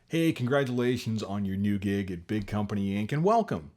Hey, congratulations on your new gig at Big Company Inc. and welcome,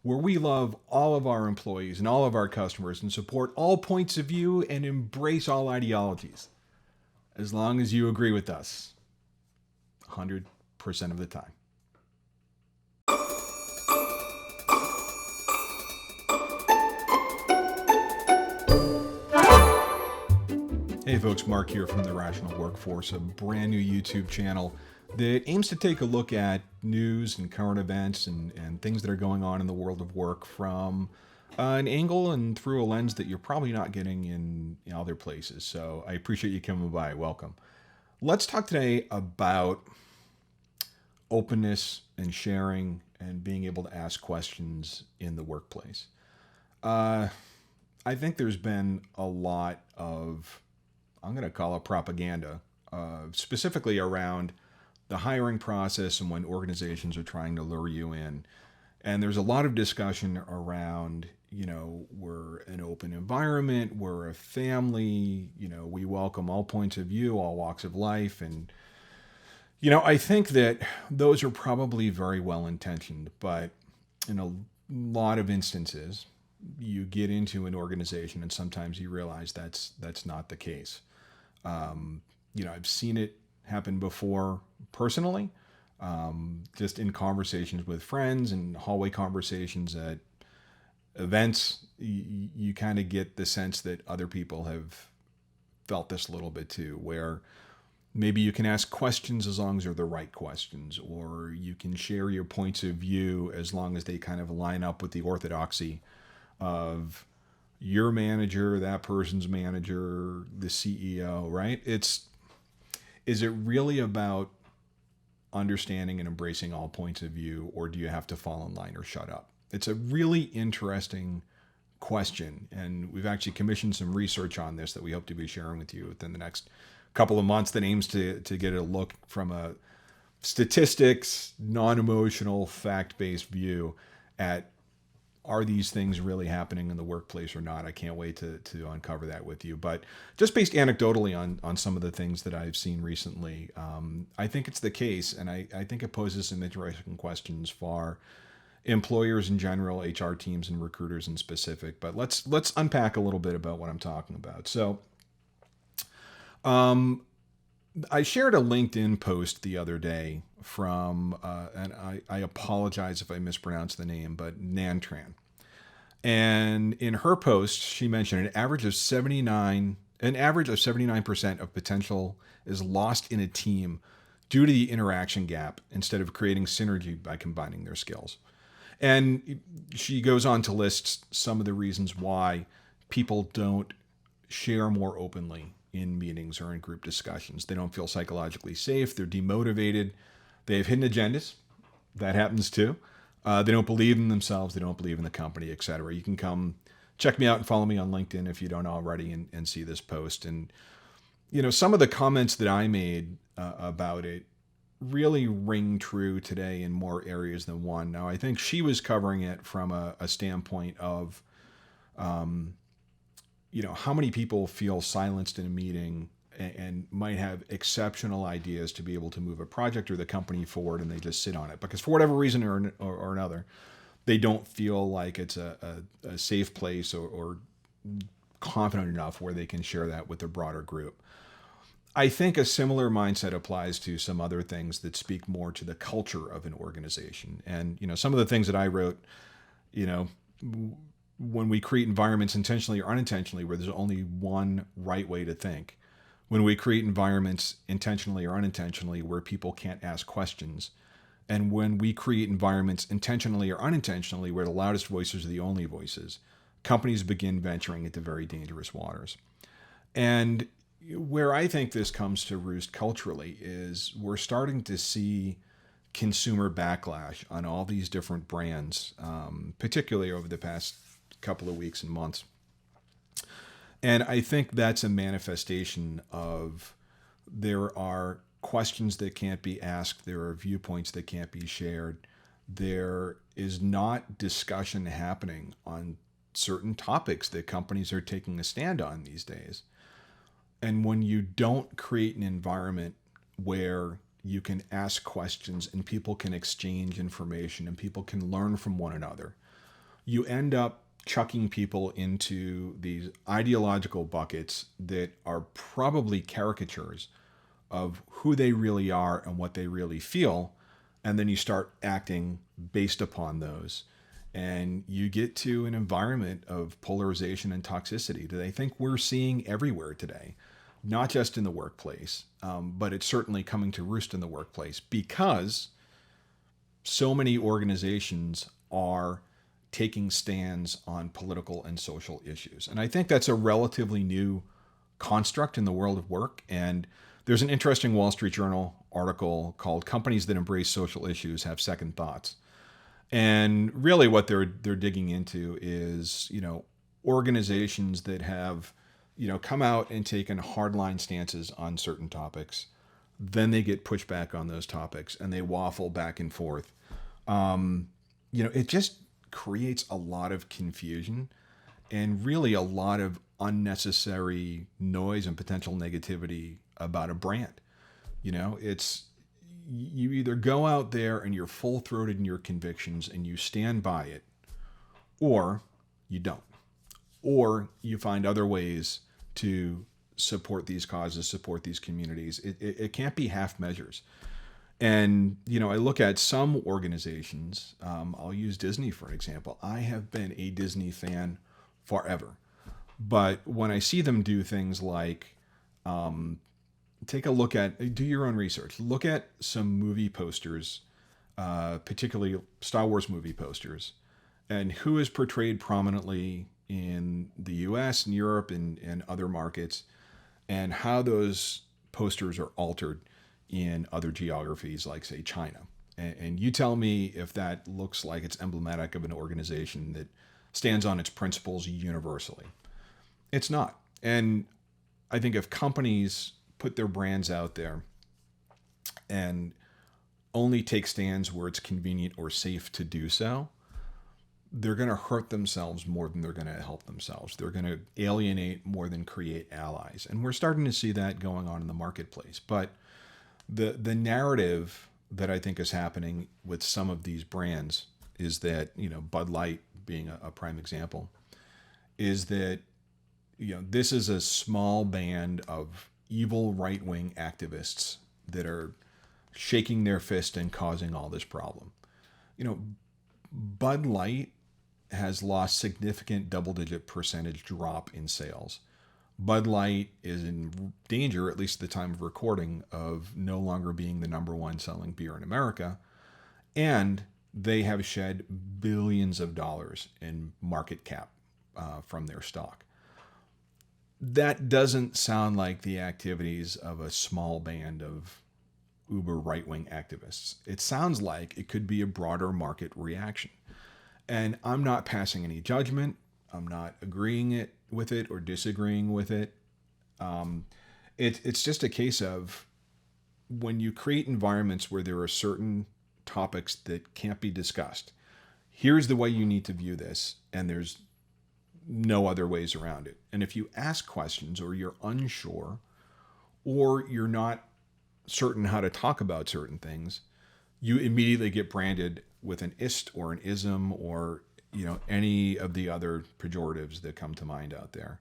where we love all of our employees and all of our customers and support all points of view and embrace all ideologies, as long as you agree with us 100% of the time. Hey folks, Mark here from The Rational Workforce, a brand new YouTube channel that aims to take a look at news and current events and things that are going on in the world of work from an angle and through a lens that you're probably not getting in other places. So I appreciate you coming by. Welcome. Let's talk today about openness and sharing and being able to ask questions in the workplace. Uh, I think there's been a lot of, I'm going to call it propaganda, specifically around the hiring process and when organizations are trying to lure you in. And there's a lot of discussion around, we're an open environment, we're a family, we welcome all points of view, all walks of life. And, I think that those are probably very well intentioned, but in a lot of instances, you get into an organization and sometimes you realize that's not the case. I've seen it happen before personally, just in conversations with friends and hallway conversations at events. You kind of get the sense that other people have felt this a little bit too, where maybe you can ask questions as long as they're the right questions, or you can share your points of view as long as they kind of line up with the orthodoxy of your manager, that person's manager, the CEO, right? Is it really about understanding and embracing all points of view, or do you have to fall in line or shut up? It's a really interesting question, and we've actually commissioned some research on this that we hope to be sharing with you within the next couple of months that aims to get a look from a statistics, non-emotional, fact-based view at, are these things really happening in the workplace or not? I can't wait to uncover that with you. But just based anecdotally on some of the things that I've seen recently, I think it's the case. And I think it poses some interesting questions for employers in general, HR teams and recruiters in specific. But let's unpack a little bit about what I'm talking about. So I shared a LinkedIn post the other day from, and I apologize if I mispronounce the name, but Nantran. And in her post, she mentioned an average of 79% of potential is lost in a team due to the interaction gap instead of creating synergy by combining their skills. And she goes on to list some of the reasons why people don't share more openly in meetings or in group discussions. They don't feel psychologically safe. They're demotivated. They have hidden agendas. That happens too. They don't believe in themselves. They don't believe in the company, etc. You can come check me out and follow me on LinkedIn if you don't already and see this post. And, some of the comments that I made about it really ring true today in more areas than one. Now, I think she was covering it from a standpoint of, how many people feel silenced in a meeting and might have exceptional ideas to be able to move a project or the company forward, and they just sit on it because for whatever reason or another, they don't feel like it's a safe place or confident enough where they can share that with a broader group. I think a similar mindset applies to some other things that speak more to the culture of an organization. And, some of the things that I wrote, when we create environments intentionally or unintentionally where there's only one right way to think, when we create environments intentionally or unintentionally where people can't ask questions, and when we create environments intentionally or unintentionally where the loudest voices are the only voices, companies begin venturing into very dangerous waters. And where I think this comes to roost culturally is we're starting to see consumer backlash on all these different brands, particularly over the past couple of weeks and months. And I think that's a manifestation of there are questions that can't be asked, there are viewpoints that can't be shared, there is not discussion happening on certain topics that companies are taking a stand on these days. And when you don't create an environment where you can ask questions and people can exchange information and people can learn from one another, you end up chucking people into these ideological buckets that are probably caricatures of who they really are and what they really feel. And then you start acting based upon those. And you get to an environment of polarization and toxicity that I think we're seeing everywhere today, not just in the workplace, but it's certainly coming to roost in the workplace because so many organizations are taking stands on political and social issues. And I think that's a relatively new construct in the world of work. And there's an interesting Wall Street Journal article called "Companies That Embrace Social Issues Have Second Thoughts." And really what they're digging into is, organizations that have, come out and taken hardline stances on certain topics. Then they get pushed back on those topics and they waffle back and forth. It just creates a lot of confusion and really a lot of unnecessary noise and potential negativity about a brand. It's, you either go out there and you're full-throated in your convictions and you stand by it, or you don't. Or you find other ways to support these causes, support these communities. It can't be half measures. And, I look at some organizations, I'll use Disney for an example. I have been a Disney fan forever. But when I see them do things like, take a look at, do your own research. Look at some movie posters, particularly Star Wars movie posters, and who is portrayed prominently in the US and Europe and other markets, and how those posters are altered in other geographies, like, say, China. And you tell me if that looks like it's emblematic of an organization that stands on its principles universally. It's not. And I think if companies put their brands out there and only take stands where it's convenient or safe to do so, they're going to hurt themselves more than they're going to help themselves. They're going to alienate more than create allies. And we're starting to see that going on in the marketplace. But the narrative that I think is happening with some of these brands is that, Bud Light being a prime example, is that, this is a small band of evil right-wing activists that are shaking their fist and causing all this problem. Bud Light has lost significant double-digit percentage drop in sales. Bud Light is in danger, at least at the time of recording, of no longer being the number one selling beer in America. And they have shed billions of dollars in market cap from their stock. That doesn't sound like the activities of a small band of uber right-wing activists. It sounds like it could be a broader market reaction. And I'm not passing any judgment. I'm not agreeing with it or disagreeing with it. It's just a case of when you create environments where there are certain topics that can't be discussed, here's the way you need to view this, and there's no other ways around it. And if you ask questions or you're unsure or you're not certain how to talk about certain things, you immediately get branded with an ist or an ism or any of the other pejoratives that come to mind out there.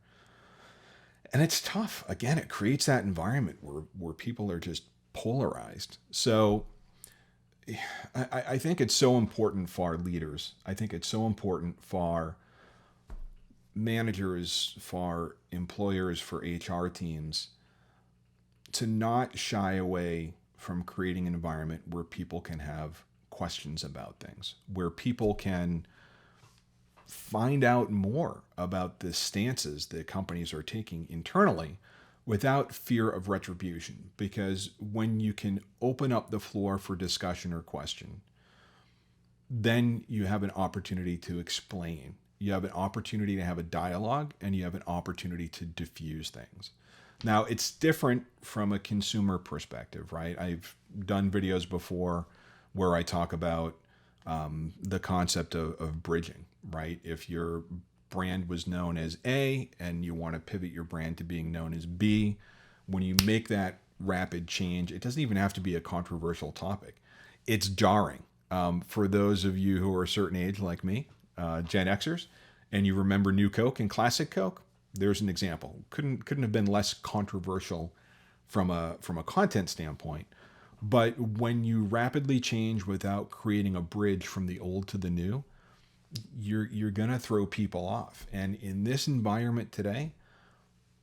And it's tough. Again, it creates that environment where people are just polarized. So I think it's so important for our leaders. I think it's so important for managers, for employers, for HR teams to not shy away from creating an environment where people can have questions about things, where people can find out more about the stances that companies are taking internally without fear of retribution. Because when you can open up the floor for discussion or question, then you have an opportunity to explain. You have an opportunity to have a dialogue, and you have an opportunity to diffuse things. Now, it's different from a consumer perspective, right? I've done videos before where I talk about the concept of bridging, right? If your brand was known as A and you want to pivot your brand to being known as B, when you make that rapid change, it doesn't even have to be a controversial topic. It's jarring. For those of you who are a certain age like me, Gen Xers, and you remember New Coke and Classic Coke, there's an example. Couldn't have been less controversial from a content standpoint. But when you rapidly change without creating a bridge from the old to the new, you're gonna throw people off. And in this environment today,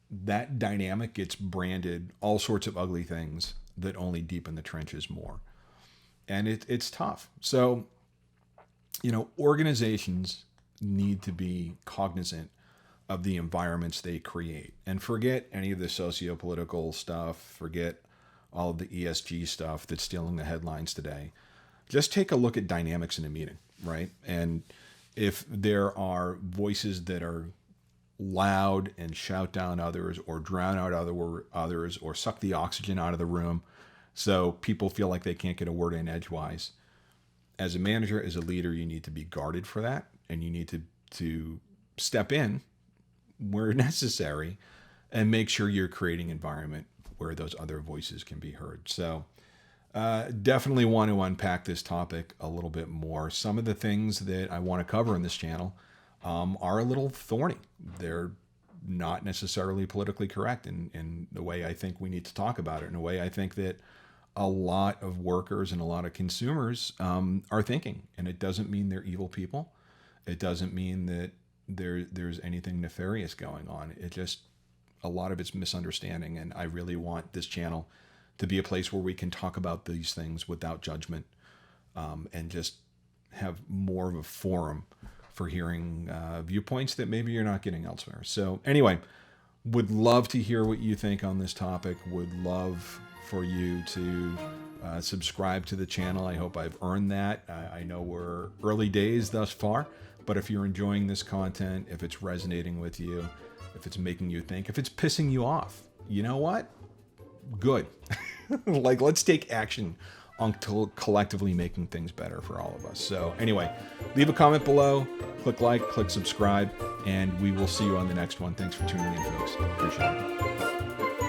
that dynamic gets branded all sorts of ugly things that only deepen the trenches more. And it's tough. So, organizations need to be cognizant of the environments they create, and forget any of the socio-political stuff, forget all of the ESG stuff that's stealing the headlines today. Just take a look at dynamics in a meeting, right? And if there are voices that are loud and shout down others or drown out others or suck the oxygen out of the room so people feel like they can't get a word in edgewise, as a manager, as a leader, you need to be guarded for that, and you need to step in where necessary and make sure you're creating an environment where those other voices can be heard. So definitely want to unpack this topic a little bit more. Some of the things that I want to cover in this channel are a little thorny. They're not necessarily politically correct in the way I think we need to talk about it, in a way I think that a lot of workers and a lot of consumers are thinking. And it doesn't mean they're evil people. It doesn't mean that there's anything nefarious going on. It just, a lot of it's misunderstanding. And I really want this channel to be a place where we can talk about these things without judgment, and just have more of a forum for hearing viewpoints that maybe you're not getting elsewhere. So anyway, would love to hear what you think on this topic. Would love for you to subscribe to the channel. I hope I've earned that. I know we're early days thus far, but if you're enjoying this content, if it's resonating with you, if it's making you think, if it's pissing you off, you know what? Good. Like, let's take action on collectively making things better for all of us. So anyway, leave a comment below, click like, click subscribe, and we will see you on the next one. Thanks for tuning in, folks. Appreciate it.